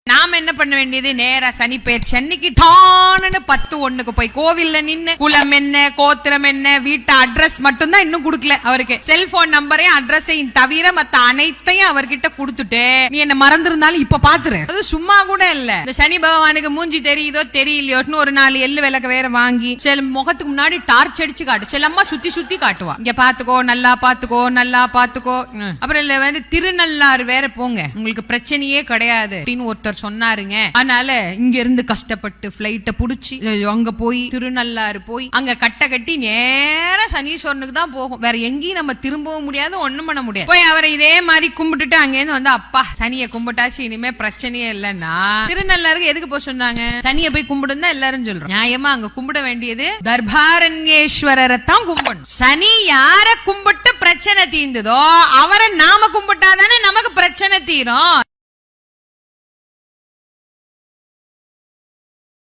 நாம என்ன பண்ண வேண்டியது, நேரா சனி பேர் சென்னைக்கு டான்னு 10:01 போய் கோவில்ல நின்னு குலம் என்ன கோத்திரம் என்ன வீட்டு அட்ரஸ் மட்டும் தான் இன்னும் குடுக்கல அவருக்கு. செல்போன் நம்பரையும் அட்ரஸையும் தவிர மத்த அனைத்தையும் அவர்கிட்ட குடுத்துட்டு நீ என்ன மறந்திருந்தாலும் இப்ப பாத்துரு. அது சும்மா கூட இல்ல, இந்த சனி பகவானுக்கு மூஞ்சி தெரியுதோ தெரியலையோன்னு ஒரு 4 எள்ளு விளக்கு வேற வாங்கி சில முகத்துக்கு முன்னாடி டார்ச் அடிச்சு காட்டு. சில அம்மா சுத்தி சுத்தி காட்டுவா, இங்க பாத்துக்கோ நல்லா பாத்துக்கோ நல்லா பாத்துக்கோ. அப்புறம் இல்ல வந்து திருநள்ளாறு வேற போங்க, உங்களுக்கு பிரச்சனையே கிடையாது அப்படின்னு ஒருத்தர் சொன்னாருங்க. அதனால இங்க இருந்து கஷ்டப்பட்டு பிளைட்ட புடிச்சு அங்க போய் திருநள்ளாறு போய் அங்க கட்ட கட்டி நேரா சனீஸ்வரனுக்கு தான் போகும். வேற எங்கேயும் நம்ம திரும்பவும் முடியாது, ஒண்ணும் பண்ண முடியாது. போய் அவரை இதே மாதிரி கும்பிட்டுட்டு அங்கேருந்து வந்து அப்பா சனியை கும்பிட்டாச்சு இனிமே பிரச்சனையே இல்லைன்னா திருநள்ளாருக்கு எதுக்கு போய் சொன்னாங்க? சனியை போய் கும்பிடுன்னு தான் எல்லாரும் சொல்றோம். நியாயமா அங்க கும்பிட வேண்டியது தர்பாரண்யேஸ்வரரை தான் கும்பிடணும். சனி யார கும்பிட்டு பிரச்சனை தீர்ந்ததோ அவரை நாம கும்பிட்டாதானே நமக்கு பிரச்சனை தீரும்.